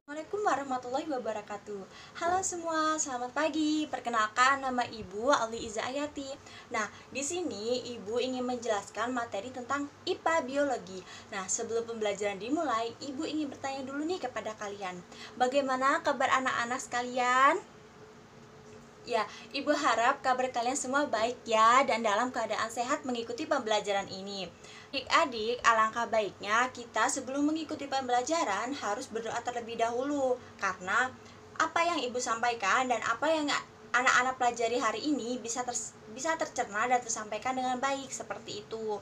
Assalamualaikum warahmatullahi wabarakatuh. Halo semua, selamat pagi. Perkenalkan, nama Ibu Ali Iza Ayati. Nah, di sini Ibu ingin menjelaskan materi tentang IPA Biologi. Nah, sebelum pembelajaran dimulai, Ibu ingin bertanya dulu nih kepada kalian. Bagaimana kabar anak-anak sekalian? Ya, Ibu harap kabar kalian semua baik ya dan dalam keadaan sehat mengikuti pembelajaran ini. Adik-adik, alangkah baiknya kita sebelum mengikuti pembelajaran harus berdoa terlebih dahulu, karena apa yang Ibu sampaikan dan apa yang anak-anak pelajari hari ini bisa tercerna dan tersampaikan dengan baik seperti itu.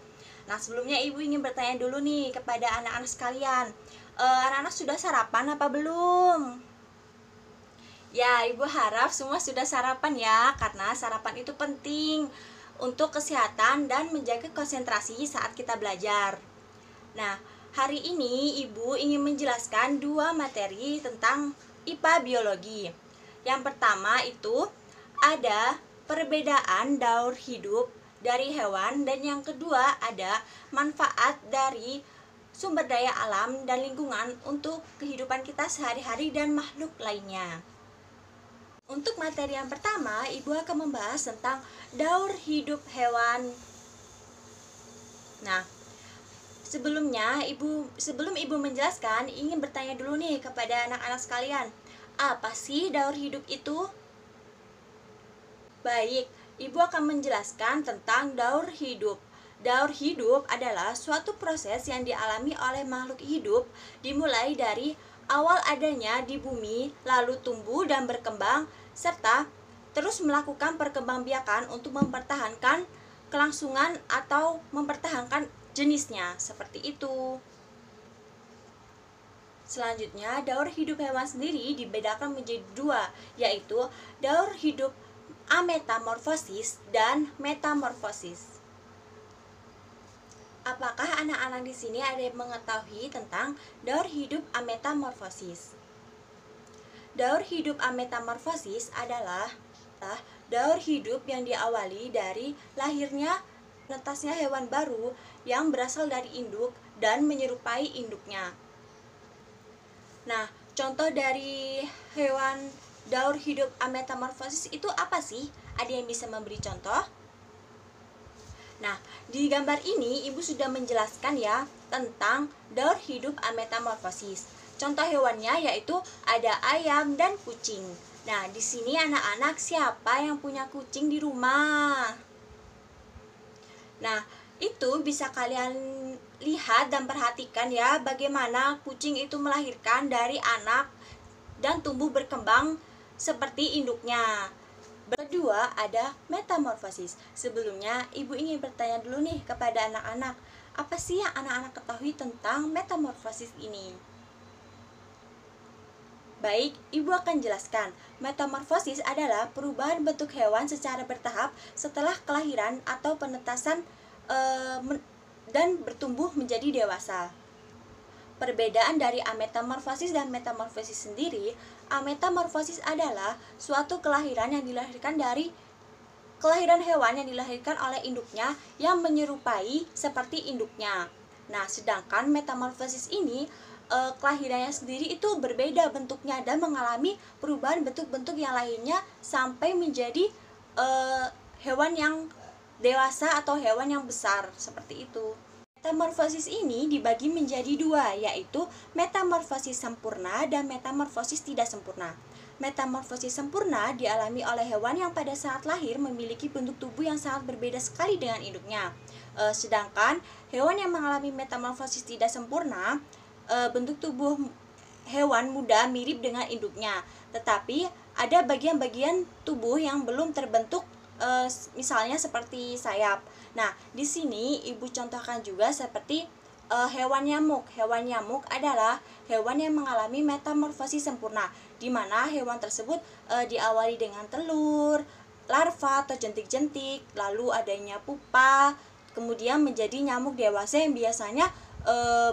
Nah, sebelumnya Ibu ingin bertanya dulu nih kepada anak-anak sekalian. Anak-anak sudah sarapan apa belum? Ya, Ibu harap semua sudah sarapan ya, karena sarapan itu penting untuk kesehatan dan menjaga konsentrasi saat kita belajar. Nah, hari ini Ibu ingin menjelaskan dua materi tentang IPA Biologi. Yang pertama itu ada perbedaan daur hidup dari hewan, dan yang kedua ada manfaat dari sumber daya alam dan lingkungan untuk kehidupan kita sehari-hari dan makhluk lainnya. Untuk materi yang pertama, Ibu akan membahas tentang daur hidup hewan. Nah, sebelum Ibu menjelaskan, ingin bertanya dulu nih kepada anak-anak sekalian. Apa sih daur hidup itu? Baik, Ibu akan menjelaskan tentang daur hidup. Daur hidup adalah suatu proses yang dialami oleh makhluk hidup, dimulai dari awal adanya di bumi, lalu tumbuh dan berkembang, serta terus melakukan perkembangbiakan untuk mempertahankan kelangsungan atau mempertahankan jenisnya, seperti itu. Selanjutnya, daur hidup hewan sendiri dibedakan menjadi dua, yaitu daur hidup ametamorfosis dan metamorfosis. Apakah anak-anak di sini ada yang mengetahui tentang daur hidup ametamorfosis? Daur hidup ametamorfosis adalah daur hidup yang diawali dari lahirnya netasnya hewan baru yang berasal dari induk dan menyerupai induknya. Nah, contoh dari hewan daur hidup ametamorfosis itu apa sih? Ada yang bisa memberi contoh? Nah, di gambar ini Ibu sudah menjelaskan ya tentang daur hidup ametamorfosis. Contoh hewannya yaitu ada ayam dan kucing. Nah, di sini anak-anak, siapa yang punya kucing di rumah? Nah, itu bisa kalian lihat dan perhatikan ya bagaimana kucing itu melahirkan dari anak dan tumbuh berkembang seperti induknya. Kedua, ada metamorfosis. Sebelumnya, Ibu ingin bertanya dulu nih kepada anak-anak, apa sih yang anak-anak ketahui tentang metamorfosis ini? Baik, Ibu akan jelaskan. Metamorfosis adalah perubahan bentuk hewan secara bertahap setelah kelahiran atau penetasan dan bertumbuh menjadi dewasa. Perbedaan dari ametamorfosis dan metamorfosis sendiri, ametamorfosis adalah suatu kelahiran hewan yang dilahirkan oleh induknya yang menyerupai seperti induknya. Nah, sedangkan metamorfosis ini kelahirannya sendiri itu berbeda bentuknya dan mengalami perubahan bentuk-bentuk yang lainnya sampai menjadi hewan yang dewasa atau hewan yang besar, seperti itu. Metamorfosis ini dibagi menjadi dua, yaitu metamorfosis sempurna dan metamorfosis tidak sempurna. Metamorfosis sempurna dialami oleh hewan yang pada saat lahir memiliki bentuk tubuh yang sangat berbeda sekali dengan induknya. Sedangkan hewan yang mengalami metamorfosis tidak sempurna, bentuk tubuh hewan muda mirip dengan induknya, tetapi ada bagian-bagian tubuh yang belum terbentuk, misalnya seperti sayap. Nah, di sini Ibu contohkan juga seperti hewan nyamuk. Hewan nyamuk adalah hewan yang mengalami metamorfosis sempurna, di mana hewan tersebut diawali dengan telur, larva atau jentik-jentik, lalu adanya pupa, kemudian menjadi nyamuk dewasa yang biasanya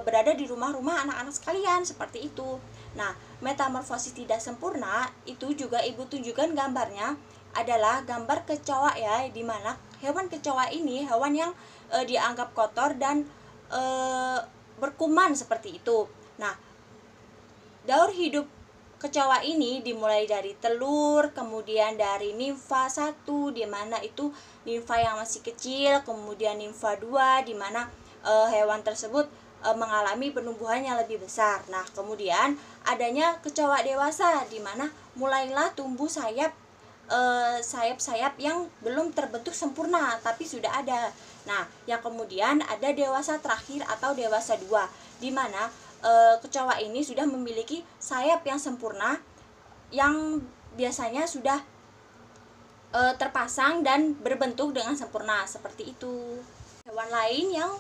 berada di rumah-rumah anak-anak sekalian, seperti itu. Nah, metamorfosis tidak sempurna itu juga Ibu tunjukkan gambarnya adalah gambar kecoa ya, di mana hewan kecoa ini hewan yang dianggap kotor dan berkuman seperti itu. Nah, daur hidup kecoa ini dimulai dari telur, kemudian dari nimfa 1 di mana itu nimfa yang masih kecil, kemudian nimfa 2 di mana hewan tersebut mengalami penumbuhan yang lebih besar. Nah, kemudian adanya kecoa dewasa di mana mulailah tumbuh sayap-sayap yang belum terbentuk sempurna tapi sudah ada. Nah, yang kemudian ada dewasa terakhir atau dewasa 2 di mana kecoa ini sudah memiliki sayap yang sempurna yang biasanya sudah terpasang dan berbentuk dengan sempurna seperti itu. Hewan lain yang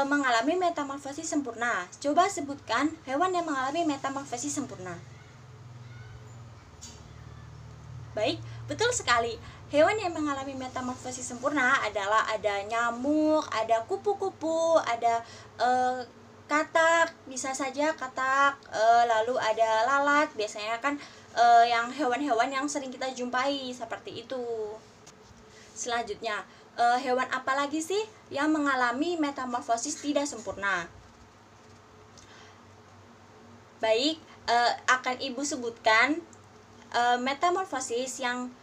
mengalami metamorfosis sempurna. Coba sebutkan hewan yang mengalami metamorfosis sempurna. Baik, betul sekali. Hewan yang mengalami metamorfosis sempurna adalah ada nyamuk, ada kupu-kupu, ada katak, bisa saja katak, lalu ada lalat, biasanya kan yang hewan-hewan yang sering kita jumpai seperti itu. Selanjutnya, hewan apa lagi sih yang mengalami metamorfosis tidak sempurna? Baik, akan Ibu sebutkan metamorfosis yang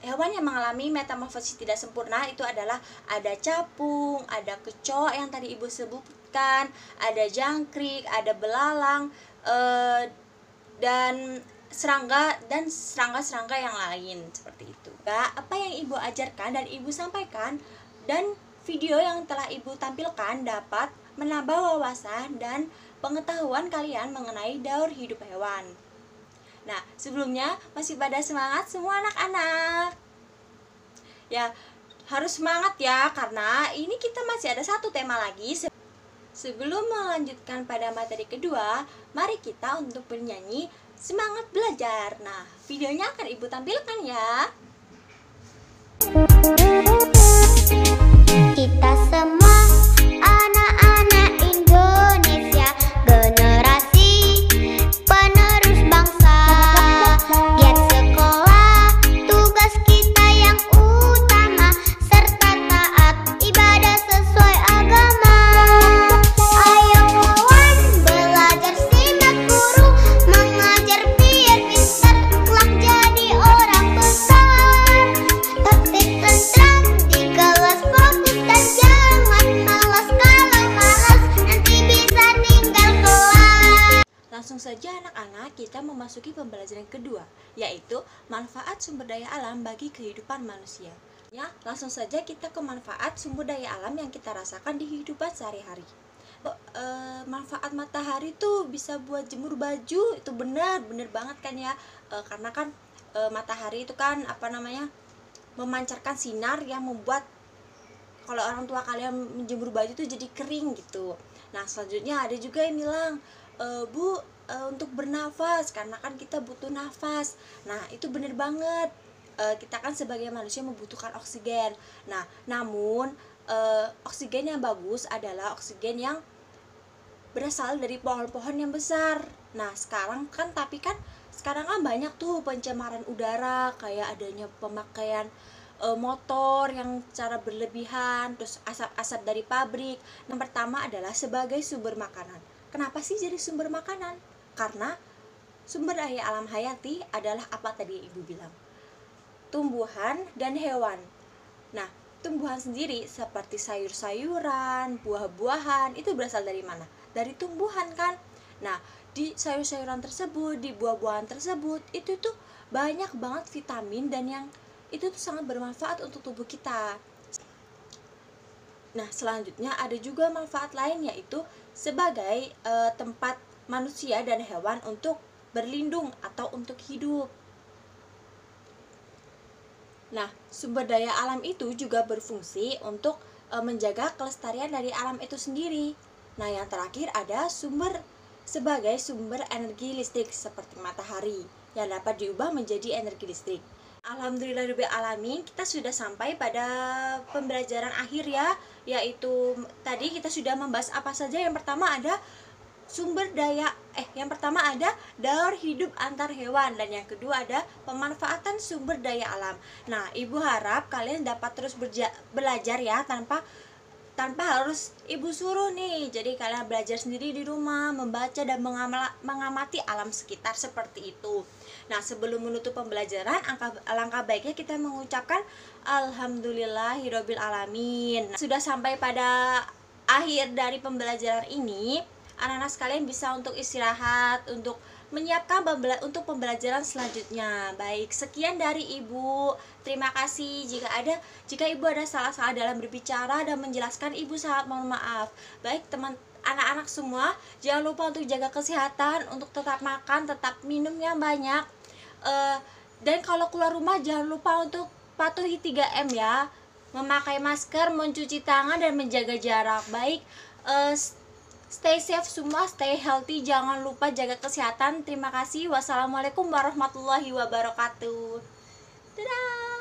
hewan yang mengalami metamorfosis tidak sempurna itu adalah ada capung, ada kecoa yang tadi Ibu sebutkan, ada jangkrik, ada belalang, dan serangga yang lain seperti itu. Apa yang Ibu ajarkan dan Ibu sampaikan dan video yang telah Ibu tampilkan dapat menambah wawasan dan pengetahuan kalian mengenai daur hidup hewan. Nah, sebelumnya masih pada semangat semua anak-anak? Ya, harus semangat ya, karena ini kita masih ada satu tema lagi. Sebelum melanjutkan pada materi kedua, mari kita untuk bernyanyi Semangat Belajar. Nah, videonya akan Ibu tampilkan ya. Kita semua anak-anak Indonesia, generasi penerus bangsa. Giat sekolah, tugas kita yang utama, serta taat ibadah sesuai agama. Ayo kawan, belajar simak guru, mengajar biar pintar, kelak jadi orang besar. Tertib tentram di kelas, fokus dan jangan malas. Kalau malas nanti bisa tinggal kelas. Langsung saja anak-anak, kita memasuki pembelajaran kedua, yaitu manfaat sumber daya alam bagi kehidupan manusia. Ya, langsung saja kita ke manfaat sumber daya alam yang kita rasakan di kehidupan sehari-hari. Manfaat matahari tuh bisa buat jemur baju, itu benar banget kan ya, karena kan matahari itu kan memancarkan sinar yang membuat kalau orang tua kalian menjemur baju tuh jadi kering gitu. Nah, selanjutnya ada juga yang bilang, Bu, untuk bernafas, karena kan kita butuh nafas. Nah, itu bener banget, kita kan sebagai manusia membutuhkan oksigen. Nah, namun oksigen yang bagus adalah oksigen yang berasal dari pohon-pohon yang besar. Nah, sekarang kan banyak tuh pencemaran udara, kayak adanya pemakaian motor yang secara berlebihan, terus asap-asap dari pabrik. Yang pertama adalah sebagai sumber makanan. Kenapa sih jadi sumber makanan? Karena sumber daya alam hayati adalah apa tadi Ibu bilang? Tumbuhan dan hewan. Nah, tumbuhan sendiri seperti sayur-sayuran, buah-buahan, itu berasal dari mana? Dari tumbuhan kan? Nah, di sayur-sayuran tersebut, di buah-buahan tersebut, itu tuh banyak banget vitamin dan yang itu tuh sangat bermanfaat untuk tubuh kita. Nah, selanjutnya ada juga manfaat lain, yaitu sebagai tempat manusia dan hewan untuk berlindung atau untuk hidup. Nah, sumber daya alam itu juga berfungsi untuk menjaga kelestarian dari alam itu sendiri. Nah, yang terakhir ada sebagai sumber energi listrik seperti matahari yang dapat diubah menjadi energi listrik. Alhamdulillahirrahmanirrahim, kita sudah sampai pada pembelajaran akhir ya, yaitu tadi kita sudah membahas apa saja. Yang pertama ada daur hidup antar hewan, dan yang kedua ada pemanfaatan sumber daya alam. Nah, Ibu harap kalian dapat terus belajar ya tanpa tanpa harus ibu suruh nih. Jadi kalian belajar sendiri di rumah, membaca dan mengamati alam sekitar seperti itu. Nah, sebelum menutup pembelajaran, alangkah baiknya kita mengucapkan alhamdulillahirabbil alamin. Sudah sampai pada akhir dari pembelajaran ini, anak-anak sekalian bisa untuk istirahat, untuk menyiapkan untuk pembelajaran selanjutnya. Baik, sekian dari Ibu. Terima kasih. Jika Ibu ada salah-salah dalam berbicara dan menjelaskan, Ibu sangat mohon maaf. Baik, anak-anak semua, jangan lupa untuk jaga kesehatan, untuk tetap makan, tetap minum yang banyak. Dan kalau keluar rumah jangan lupa untuk patuhi 3M ya. Memakai masker, mencuci tangan dan menjaga jarak. Baik, stay safe semua, stay healthy, jangan lupa jaga kesehatan. Terima kasih. Wassalamualaikum warahmatullahi wabarakatuh. Dadah.